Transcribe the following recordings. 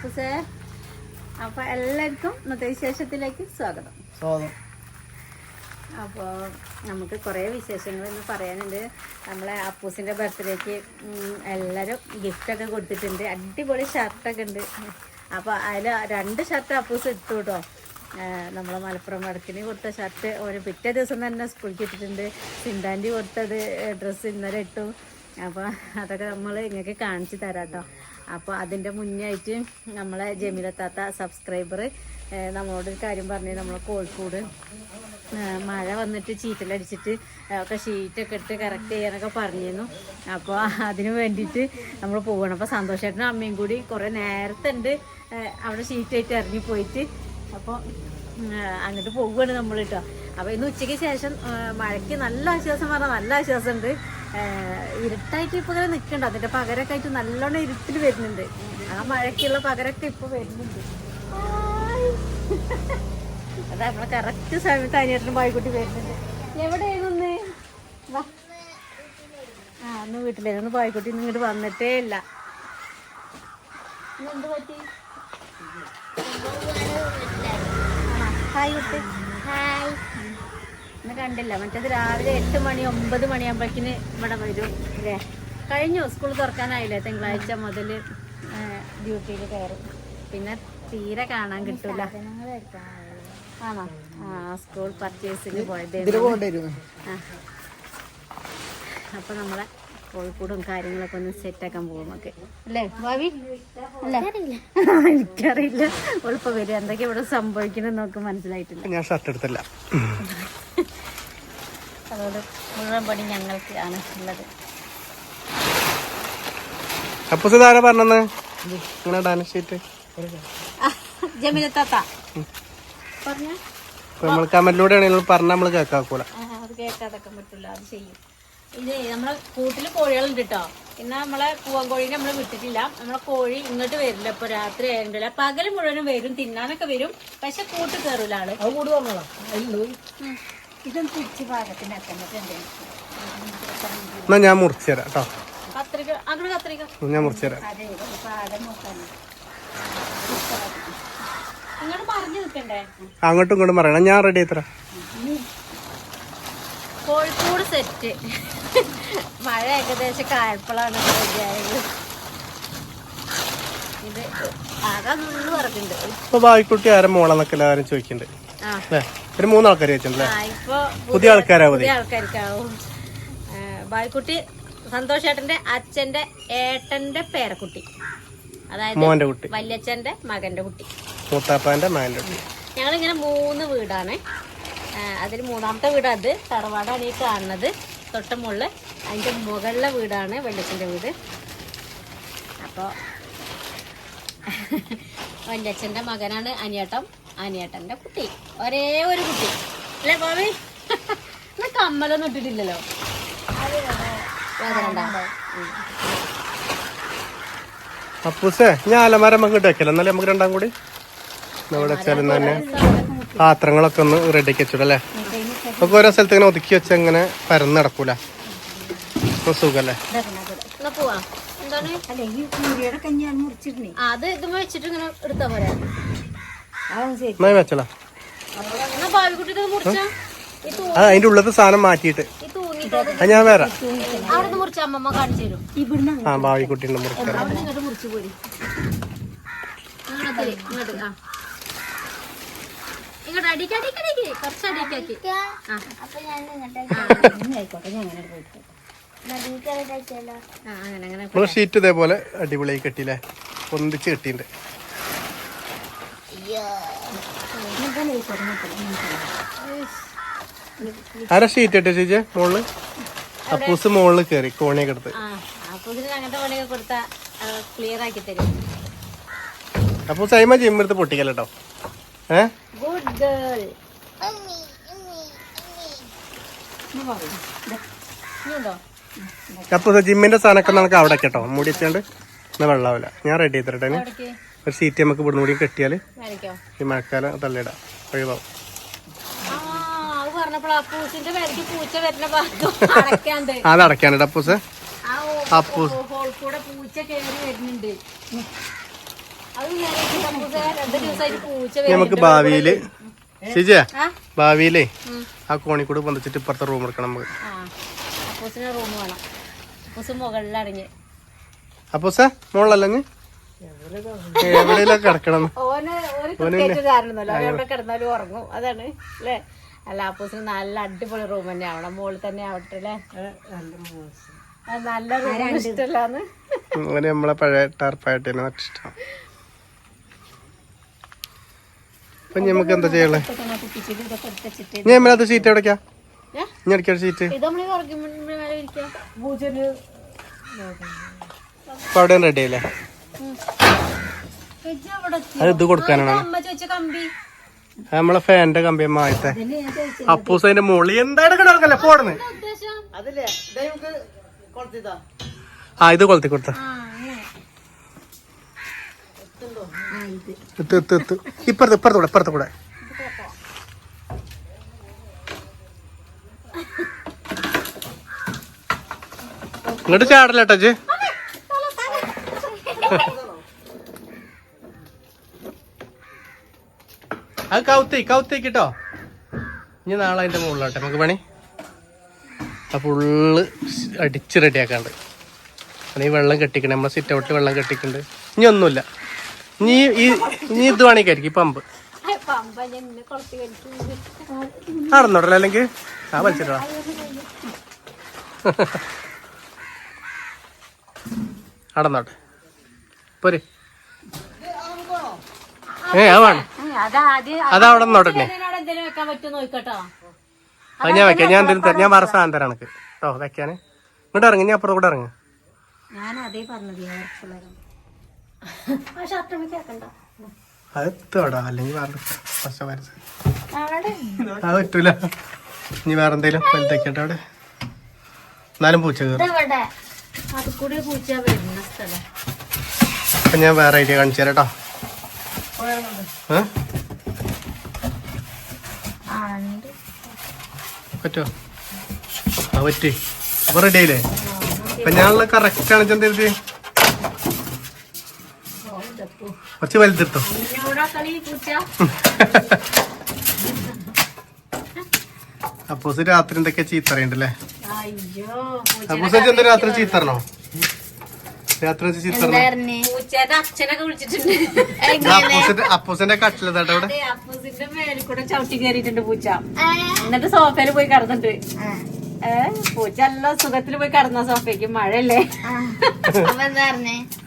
അപ്പുസേ. അപ്പൊ എല്ലാവർക്കും ഇന്നത്തെ വിശേഷത്തിലേക്ക് സ്വാഗതം. അപ്പോൾ നമുക്ക് കുറേ വിശേഷങ്ങൾ ഇന്ന് പറയാനുണ്ട്. നമ്മളെ അപ്പൂസിൻ്റെ ബർത്ത്ഡേക്ക് എല്ലാവരും ഗിഫ്റ്റൊക്കെ കൊടുത്തിട്ടുണ്ട്. അടിപൊളി ഷർട്ടൊക്കെ ഉണ്ട്. അപ്പോൾ അതിൽ 2 ഷർട്ട് അപ്പൂസ് ഇട്ടു കേട്ടോ. നമ്മളെ മലപ്പുറം വടക്കിന് കൊടുത്ത ഷർട്ട് ഒരു പിറ്റേ ദിവസം തന്നെ സ്കൂളിൽ ഇട്ടിട്ടുണ്ട്. സിന്താൻറ്റി കൊടുത്തത് ഡ്രസ്സ് ഇന്നലെ ഇട്ടു. അപ്പോൾ അതൊക്കെ നമ്മൾ ഇങ്ങൾക്ക് കാണിച്ചു തരാം കേട്ടോ. അപ്പോൾ അതിൻ്റെ മുന്നേ ആയിട്ട് നമ്മളെ ജമീല താത്ത സബ്സ്ക്രൈബർ നമ്മളോടൊരു കാര്യം പറഞ്ഞു. നമ്മളെ കോഴിക്കോട് മഴ വന്നിട്ട് ചീറ്റലടിച്ചിട്ട് ഒക്കെ ഷീറ്റൊക്കെ ഇട്ട് കറക്റ്റ് ചെയ്യാനൊക്കെ പറഞ്ഞിരുന്നു. അപ്പോൾ അതിന് വേണ്ടിയിട്ട് നമ്മൾ പോവുകയാണ്. അപ്പോൾ സന്തോഷേട്ടനും അമ്മയും കൂടി കുറേ നേരത്തെ ഉണ്ട് അവിടെ ഷീറ്റായിട്ട് ഇറങ്ങി പോയിട്ട്. അപ്പോൾ അങ്ങോട്ട് പോവുകയാണ് നമ്മൾ കേട്ടോ. അപ്പോൾ ഇന്ന് ഉച്ചയ്ക്ക് ശേഷം മഴയ്ക്ക് നല്ല ആശ്വാസം പറഞ്ഞാൽ നല്ല ആശ്വാസമുണ്ട്. ഇരുട്ടായിട്ട് ഇപ്പോൾ ഇങ്ങനെ നിൽക്കുന്നുണ്ട്. അതിൻ്റെ പകരമൊക്കെ ആയിട്ട് നല്ലോണം ഇരുട്ടിൽ വരുന്നുണ്ട്. ആ മഴയ്ക്കുള്ള പകരമൊക്കെ ഇപ്പോൾ വരുന്നുണ്ട്. അതാ നമ്മളെ കറക്റ്റ് സമയത്ത് അനിയത്തിനും ബായിക്കുട്ടി വരുന്നുണ്ട്. എവിടെയായിരുന്നു വാ? അന്ന് വീട്ടിലായിരുന്നു. ബായിക്കുട്ടി ഇങ്ങോട്ട് വന്നിട്ടേ ഇല്ല. എന്ത് പറ്റി? ഹായ് കുട്ടി. ഹായ്. ഇന്ന് കണ്ടില്ല. മറ്റേത് രാവിലെ 8 മണി 9 മണിയാകുമ്പോഴേക്കിന് ഇവിടെ വരും അല്ലേ. കഴിഞ്ഞു. സ്കൂൾ തുറക്കാനായില്ലേ. തിങ്കളാഴ്ച മുതൽ ഡ്യൂട്ടിയിൽ കയറും. പിന്നെ തീരെ കാണാൻ കിട്ടൂല. ആണോ? സ്കൂൾ പർച്ചേസിന് പോയതായിരുന്നു. അപ്പൊ നമ്മളെ കോഴിക്കോടും കാര്യങ്ങളൊക്കെ ഒന്ന് സെറ്റാക്കാൻ പോകും നമുക്ക് അല്ലേ ഭാവി? അല്ലേ? എനിക്കറിയില്ല. എളുപ്പം വരും. എന്തൊക്കെ ഇവിടെ സംഭവിക്കണം നോക്ക് മനസ്സിലായിട്ടില്ല. ഞാൻ ഷർട്ട് എടുത്തില്ല. അതുകൊണ്ട് മുഴുവൻ പണി ഞങ്ങൾക്ക് ആണ് ഉള്ളത്. അപ്പൊ ഇതാരാ പറഞ്ഞത് ഇങ്ങനെ ഡാൻസ് ഷീറ്റ്? ജമീല താത്ത പറഞ്ഞ നമ്മൾ കമന്റിലൂടെയാണ് പറഞ്ഞാൽ നമ്മൾ കേൾക്കാക്കൂല. അത് കേൾക്കാതൊക്കെ പറ്റില്ല. അത് ചെയ്യും. ഇത് നമ്മളെ കൂട്ടില് കോഴികളുണ്ട് കേട്ടോ. പിന്നെ നമ്മളെ പൂവൻകോഴീനെ നമ്മൾ വിട്ടിട്ടില്ല. നമ്മളെ കോഴി ഇങ്ങോട്ട് വരില്ല. ഇപ്പൊ രാത്രി ആയിരുന്നില്ല. പകല് മുഴുവനും വരും, തിന്നാനൊക്കെ വരും. പക്ഷെ കൂട്ട് കയറൂല ആള്. ഇതൊന്നും തിരിച്ച് എന്നാ ഞാൻ മുറിച്ചു തരാം കേട്ടോ. കത്രിക അങ്ങോട്ട് കത്രിക ഞാൻ മുറിച്ചു തരാം. ഇങ്ങോട്ട് പറഞ്ഞു നിൽക്കണ്ടേ? അങ്ങോട്ടും ഇങ്ങോട്ടും പറയണം. ഞാൻ റെഡി ആയിത്തരാം. കോഴിക്കോട് സെറ്റ്. മഴ ഏകദേശം കായപ്പോഴാണ് റെഡിയായത്. ഇത് ആകെ നുള്ളു പറഞ്ഞിട്ടുണ്ട്. ഇപ്പൊ ബായിക്കുട്ടി ആരെ മോളെന്നൊക്കെ എല്ലാവരും ചോദിക്കുന്നുണ്ട്. ഒരു 3 ആൾക്കാർ വെച്ചിട്ടുണ്ടല്ലേ? ഇപ്പൊ പുതിയ ആൾക്കാർക്കാവും. ബായിക്കുട്ടി സന്തോഷേട്ടന്റെ അച്ഛന്റെ ഏട്ടന്റെ പേരക്കുട്ടി. അതായത് മോന്റെ കുട്ടി, വല്യച്ഛന്റെ മകന്റെ കുട്ടി, മൂത്താപ്പാന്റെ മകന്റെ കുട്ടി. ഞങ്ങളിങ്ങനെ 3 വീടാണ്. അതിൽ 3ാമത്തെ വീട് അത് തറവാടാണ് ഈ കാണുന്നത്. തൊട്ട മുകളിൽ അതിൻ്റെ മുകളിലെ വീടാണ് വല്യച്ഛൻ്റെ വീട്. അപ്പോൾ വല്യച്ഛൻ്റെ മകനാണ് അനിയേട്ടൻ. അനിയേട്ടൻ്റെ കുട്ടി ഒരേ ഒരു കുട്ടി അല്ലേ ഭാവി? എന്നാൽ കമ്മലൊന്നും ഇട്ടിട്ടില്ലല്ലോ. അപ്പൂസേ ഞാൻ അലമാരം നമുക്ക് ഇട്ടേക്കല്ലോ. എന്നാലും നമുക്ക് 2 കൂടി ഇവിടെ വെച്ചാലും തന്നെ പാത്രങ്ങളൊക്കെ ഒന്ന് റെഡിയാക്കി വെച്ചിടല്ലേ. നമുക്ക് ഓരോ സ്ഥലത്ത് ഇങ്ങനെ ഒതുക്കി വെച്ച് അങ്ങനെ പരന്ന് നടക്കൂല. സുഖല്ലേ? വെച്ചല അതിന്റെ ഉള്ളത്തെ സാധനം മാറ്റിയിട്ട് ഞാൻ വരാം. ആ ഭാവിക്കുട്ടീന്റെ മുറിക്കാം. ഇങ്ങോട്ട് അടിക്കടിക്കടിക്ക് കുറച്ച് അടിക്കാക്കി. ഷീറ്റ് ഇതേപോലെ അടിപൊളിയായി കെട്ടിയില്ലേ? പൊന്തിച്ച് കെട്ടിണ്ട്. ആരാ ഷീറ്റ് ഇട്ടേ ചേച്ചി മോളില്? അപ്പൂസ് മോളില് കയറി കോണിയൊക്കെ എടുത്ത്. അങ്ങനത്തെ പണിയൊക്കെ കൊടുത്താ ക്ലിയർ ആക്കി തരും. അപ്പൂസ് അയിമ ജിമ്മെടുത്ത് പൊട്ടിക്കല്ലോ. Good girl. അപ്പൊ ജിമ്മിന്റെ സാധനമൊക്കെ നമുക്ക് അവിടെ കേട്ടോ മൂടി വെച്ചാണ്ട് എന്നാ വെള്ളാവില്ല. ഞാൻ റെഡി ചെയ്തിട്ടെ. ഒരു ഷീറ്റ് നമുക്ക് ഇവിടുന്ന് കൂടി കെട്ടിയാല് ഈ മഴക്കാലം തള്ളിയിടാം. ഒഴിവാവും. അത് അടയ്ക്കാണ്ട് അപ്പൂസ്. അപ്പൂസ് അത് നേരെ അപ്പൂസേ 2 ദിവസമായിട്ട് പൂച്ച നമുക്ക് ഭാവിയില് ശരിയാ ഭാവിയിലേ ആ കോണിക്കൂട് പൊന്തിച്ചിട്ട് ഇപ്പുറത്തെ റൂം എടുക്കണം നമുക്ക്. അപ്പൂസിന് റൂം വേണം. അപ്പൂസ് മുകളിലടങ്ങി. അപ്പൂസ മോളല്ലേ എവിടെയൊക്കെ കിടക്കണം. ഓന് കാരണമല്ലോ എവിടെ കിടന്നാലും ഉറങ്ങും. അതാണ് അല്ലേ? അല്ല അപ്പൂസിന് നല്ല അടിപൊളി റൂം തന്നെ ആവണം. മുകളിൽ തന്നെ ആവട്ടെ അല്ലേ? നല്ല റൂം ഇഷ്ടല്ലാന്ന് നമ്മളെ പഴയ ടാർപ്പായിട്ട് തന്നെ ഇഷ്ടം. അപ്പൊ നമുക്ക് എന്താ ചെയ്യണേ? ഞാൻ അത് ഷീറ്റ് എവിടേക്കാ? ഞാൻ അടിക്കാ ഷീറ്റ് അപ്പൊ അവിടെ റെഡി ആയില്ലേ? അത് ഇത് കൊടുക്കാനാണ് നമ്മളെ ഫാനിന്റെ കമ്പിയമ്മ ആദ്യത്തെ. അപ്പൂസ് അതിന്റെ മുകളിൽ എന്താണ് കിടക്കല്ലേ പോടുന്നത്? ആ ഇത് കൊളുത്തി കൊടുത്ത ഇപ്പുറത്തെ കൂടെ ഇങ്ങോട്ട് ചാടല്ലേ ടച്ച്. അത് കൗത്തേക്കിട്ടോ. ഇനി നാളെ അതിന്റെ മുകളിലാട്ടെ നമുക്ക് പണി. ആ ഫുള്ള് അടിച്ച് റെഡിയാക്കാണ്ട്. ഈ വെള്ളം കെട്ടിക്കണേ നമ്മളെ സിറ്റ് ഔട്ടിൽ വെള്ളം കെട്ടിക്കുന്നുണ്ട്. ഇനി ഒന്നുമില്ല. ഇനി ഇത് വേണമെങ്കിൽ പമ്പ് നടന്നോട്ടല്ലോ. അല്ലെങ്കിൽ ആ വലിച്ചിട്ടോ നടന്നോട്ടെ പോരെ. അത് വേണം. അതവിടെ നോട്ടെ. അത് ഞാൻ വെക്കാം. ഞാൻ വേറെ സാധനം തരാം എനക്ക് കേട്ടോ വെക്കാന്. ഇങ്ങോട്ട് ഇറങ്ങി. ഞാൻ അപ്പുറം കൂടെ ഇറങ്ങി. അത് എത്തോടാ. അല്ലെങ്കിൽ അത് പറ്റൂല. ഇനി വേറെ എന്തേലും വലുതാക്കിട്ടോ അവിടെ. എന്നാലും പൂച്ച കയറും. അപ്പൊ ഞാൻ വേറെ ഐഡിയ കാണിച്ചു തരാം കേട്ടോ. പറ്റോ? ആ പറ്റി. അപ്പൊ റെഡി ആയില്ലേ? അപ്പൊ ഞാനുള്ള കറക്റ്റ് ആണ്. ചെന്ത് കുറച്ച് വലുതെടുത്തോ. അപ്പോസ് രാത്രി എന്തൊക്കെ ചീത്തറിയണ്ടല്ലേ? അപ്പോസ് എന്താ രാത്രി ചീത്തറണോ? രാത്രി ചീത്തറണോ? അപ്പൂസിന്റെ കട്ടിലെത്താട്ടെ അവിടെ. അപ്പൂസിന്റെ മേലിൽ കൂടെ ചവിട്ടി കയറിയിട്ടുണ്ട് പൂച്ച. എന്നിട്ട് സോഫയിൽ പോയി കിടന്നിട്ട് പൂച്ച എല്ലാം സുഖത്തിൽ പോയി കിടന്ന സോഫയ്ക്ക്. മഴയല്ലേ?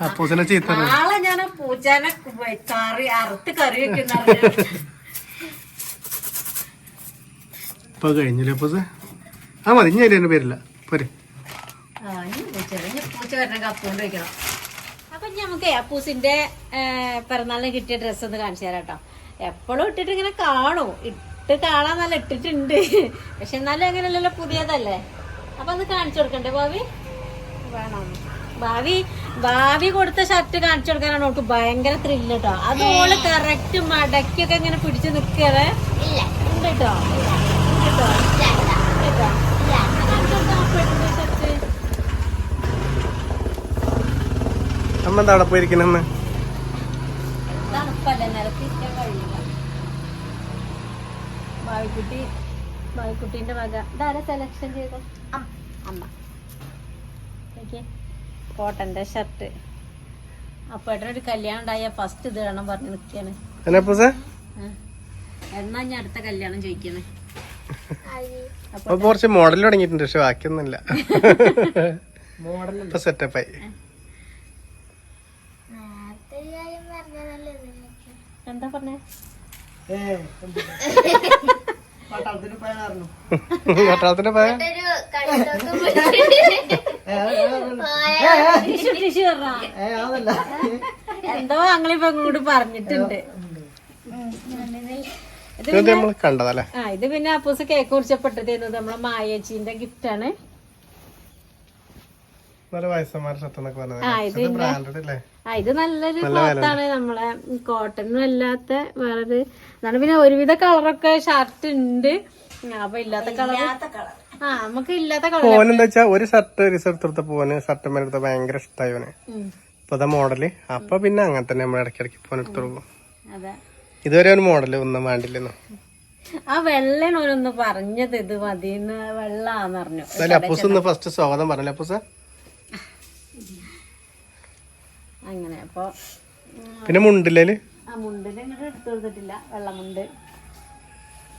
അപ്പൂസിനെ ചീത്ത നാളെ ഞാൻ പൂച്ചനെ അറുത്ത് കറി വെക്കുന്ന. ഇപ്പൊ കഴിഞ്ഞില്ലേ അപ്പൂസ്? ആ മതി. ഇനി അതിന്റെ പേരില്ല പോരെ. പൂച്ച വരണ കപ്പുകൊണ്ട് വെക്കണം. അപ്പൊ നമുക്ക് അപ്പൂസിന്റെ പിറന്നാളിന് കിട്ടിയ ഡ്രസ്സ് ഒന്ന് കാണിച്ചു തരാം കേട്ടോ. എപ്പോഴും ഇട്ടിട്ട് ഇങ്ങനെ കാണും. ഇട്ട് കാണാൻ നല്ല ഇട്ടിട്ടുണ്ട്. പക്ഷെ എന്നാലും അങ്ങനെയല്ലല്ലോ, പുതിയതല്ലേ. അപ്പൊ അത് കാണിച്ചു കൊടുക്കണ്ടേ ഭാവി? വേണം. ഭാവി കൊടുത്ത ഷർട്ട് കാണിച്ചു കൊടുക്കാനാണ് അവൾക്ക് ഭയങ്കര ത്രില്ല് കേട്ടോ. അത് ഓള് കറക്റ്റ് മടക്കിയൊക്കെ ഇങ്ങനെ പിടിച്ചു നിൽക്കറേ ഉണ്ട് കേട്ടോ. അമ്മ എന്താ അവിടെ പോയിരിക്കുന്ന? തണുപ്പല്ലേ, നിലത്തിരിക്കാൻ കഴിയില്ല. ബായിക്കുട്ടീന്റെ വക ഇതാരാ സെലക്ഷൻ ചെയ്ത? അമ്മ. കോട്ടന്റെ ഷർട്ട്. അപ്പൊ ഏട്ടനൊരു കല്യാണം ഉണ്ടായ ഫസ്റ്റ് ഇത് വേണം പറഞ്ഞ് നിക്കാണ്. എന്നാ ഞാൻ അടുത്ത കല്യാണം ചോദിക്കണേ. കുറച്ച് മോഡൽ തുടങ്ങിയിട്ടുണ്ട്. പക്ഷെ ബാക്കിയൊന്നുമില്ല. മോഡൽ സെറ്റപ്പായി. എന്താ പറഞ്ഞേ? പട്ടാളത്തിന് പോയ എന്തോ ഞങ്ങളിപ്പോ ഇങ്ങോട്ട് പറഞ്ഞിട്ടുണ്ട്. കണ്ടതല്ലേ? ഇത് പിന്നെ അപ്പൂസ് കേക്ക് കുറിച്ചപ്പെട്ടത് നമ്മളെ മായേച്ചീന്റെ ഗിഫ്റ്റ് ആണ്. ഇത് നല്ലൊരു ക്ലോത്താണ്. നമ്മളെ കോട്ടണും അല്ലാത്ത വേറൊരു എന്നാണ്. പിന്നെ ഒരുവിധ കളറൊക്കെ ഷർട്ട് ഉണ്ട്. അപ്പൊ ഇല്ലാത്ത കളർ നമുക്ക് ഇല്ലാത്ത കളർ എന്താ വെച്ചാ ഒരു ഷർട്ട് റിസർട്ട് പോവാന് ഷർട്ട് മേലെടുത്ത ഭയങ്കര ഇഷ്ടമായി. ഇപ്പത്തെ മോഡല്. അപ്പൊ പിന്നെ അങ്ങനെ തന്നെ നമ്മൾ ഇടയ്ക്കിടയ്ക്ക് ഫോൺ എടുത്തു കൊടുക്കും. അതെ, ഇതുവരെ ഒരു മോഡല് ഒന്നും വേണ്ടില്ലെന്നു. ആ വെള്ളയാണ് ഓരോന്ന് പറഞ്ഞത്, ഇത് മതിന്ന് വെള്ളാന്ന് പറഞ്ഞു. അപ്പൂസ് ഒന്ന് ഫസ്റ്റ് സ്വാഗതം പറഞ്ഞല്ലേ അപ്പൂസ? അങ്ങനെ അപ്പൊ പിന്നെ മുണ്ടില്ലേല് ആ മുണ്ടിന് ഇങ്ങോട്ട് എടുത്തു കൊടുത്തിട്ടില്ല, വെള്ളമുണ്ട്.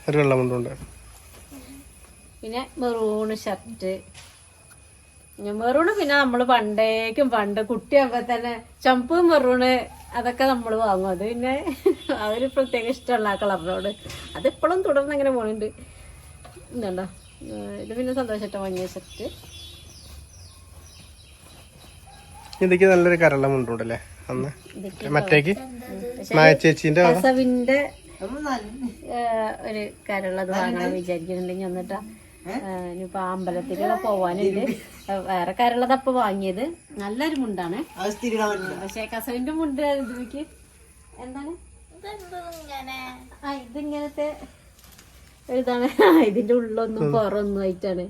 ഒരു വെള്ളമുണ്ടുണ്ട്. പിന്നെ മെറൂണ് ഷർട്ട്. മെറൂണ് പിന്നെ നമ്മള് പണ്ട് കുട്ടിയാകുമ്പോ തന്നെ ചമ്പ് മെറൂണ് അതൊക്കെ നമ്മൾ വാങ്ങും. അത് പിന്നെ അവര് പ്രത്യേക ഇഷ്ടമുള്ള ആ കളറിനോട് അതിപ്പോഴും തുടർന്ന് അങ്ങനെ പോണുണ്ട്. എന്താ ഇത് പിന്നെ സന്തോഷമായിട്ട് വാങ്ങിയ ഷർട്ട്. ഇതൊക്കെ നല്ലൊരു കരള മുണ്ടുണ്ടല്ലേ അന്ന് മറ്റേക്ക് ചേച്ചിന്റെ കസവിന്റെ ഒരു കരളത് വാങ്ങാൻ വിചാരിക്കുന്നുണ്ടെങ്കിൽ എന്നിട്ടാ ഇനിയിപ്പോ അമ്പലത്തിലുള്ള പോവാനുണ്ട്. വേറെ കരളതപ്പ വാങ്ങിയത് നല്ലൊരു മുണ്ടാണ്, പക്ഷെ കസവിന്റെ മുണ്ട് ഇതിലേക്ക് എന്താണ് ഇതിങ്ങനത്തെ ഇതാണ്. ഇതിന്റെ ഉള്ളൊന്നും പുറമൊന്നും ആയിട്ടാണ്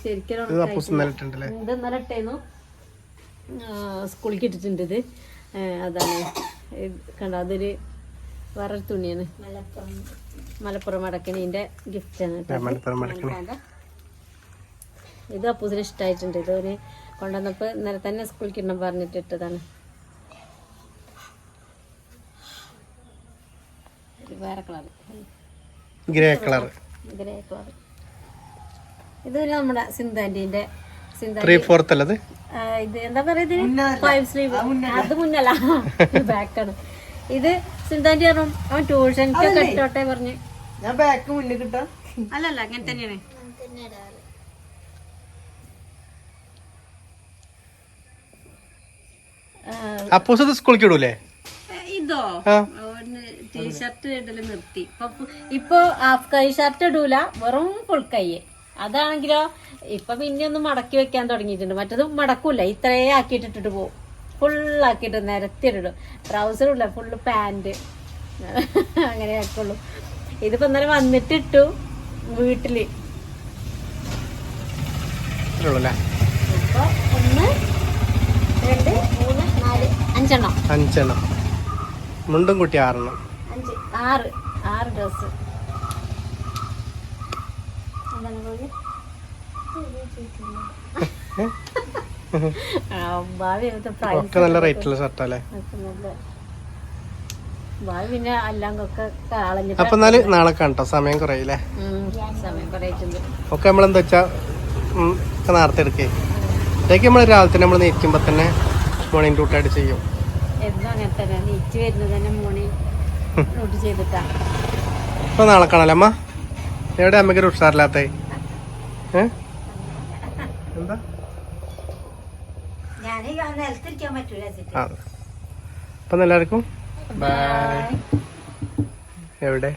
ശരിക്കും ഇത് ഇന്നലെ ഇട്ടേന്നു, സ്കൂളിലേക്ക് ഇട്ടിട്ടുണ്ട്. ഇത് അതാണ് കണ്ടോ, അതൊരു വേറൊരു തുണിയാണ്, മലപ്പുറം മടക്കണീന്റെ ഗിഫ്റ്റാണ്. ഇത് അപ്പൂസിന് ഇഷ്ടമായിട്ടുണ്ട്. ഇത് ഒരു കൊണ്ടുവന്നപ്പോ ഇന്നലെ തന്നെ സ്കൂളിലേക്ക് ഇടണം പറഞ്ഞിട്ട് ഇട്ടതാണ്. വേറെ കളർ, ഗ്രേ കളർ. ഇത് പിന്നെ നമ്മുടെ സിന്ധാന്റിന്റെ ഇത് എന്താ പറയുക, 5 സ്ലീവ്. അത് മുന്നല്ല, ബാക്കാണ്. ഇത് സിന്ധാന്റി പറഞ്ഞു അവൻ ട്യൂഷൻക്കൊക്കെ ഇട്ടോട്ടെ പറഞ്ഞ്. ഞാൻ ബാക്ക് മുന്നിൽ കിട്ടാം. അല്ലല്ല അങ്ങനെ തന്നെയാണ്. അപ്പൂസ് സ്കൂളിലേക്ക് ഇടൂലേ? ഇതോ ടീഷർട്ട് ഇടല് നിർത്തി. ഇപ്പൊ ഹാഫ് കൈ ഷർട്ട് ഇടൂല, വെറും ഫുൾ കൈ. അതാണെങ്കിലോ ഇപ്പൊ പിന്നെ ഒന്ന് മടക്കി വെക്കാൻ തുടങ്ങിയിട്ടുണ്ട്. മറ്റത് മടക്കൂല, ഇത്രേ ആക്കിയിട്ടിട്ട് പോവും. ഫുള്ളാക്കിയിട്ട് നിരത്തിയിടും. ട്രൗസറും ഇല്ല, ഫുള്ള് പാൻറ് അങ്ങനെ ആക്കുള്ളൂ. ഇതിപ്പോ ഇന്നലെ വന്നിട്ടിട്ടു വീട്ടില്. ഇപ്പൊ 1 2 3 4 5 മുണ്ടും കുട്ടി 6 6 ഡ്രസ്. നല്ല റേറ്റുള്ള ഷർട്ടല്ലേ? പിന്നെ എല്ലാമൊക്കെ കളഞ്ഞിട്ട്. അപ്പൊ എന്നാല് നാളെ കാണട്ടോ, സമയം കുറയില്ലേ? സമയം കുറയിട്ടുണ്ട്. ഒക്കെ നമ്മളെന്താ വെച്ചാ നേരത്തെ എടുക്കേ. ഇതൊക്കെ നമ്മള് രാവിലെ നമ്മൾ നീക്കുമ്പോ തന്നെ മോർണിംഗ് ഡ്യൂട്ടായിട്ട് ചെയ്യും. എന്നും അങ്ങനെ തന്നെ നീച്ച് വരുന്നത് തന്നെ മോർണിംഗ് ഡ്യൂട്ടി ചെയ്തിട്ടാ. അപ്പൊ നാളെ കാണാലേ അമ്മ? എവിടെ അമ്മയ്ക്കൊരു ഉഷാറില്ലാത്ത എന്താ? അപ്പൊ എല്ലാവർക്കും ബൈ. എവിടെ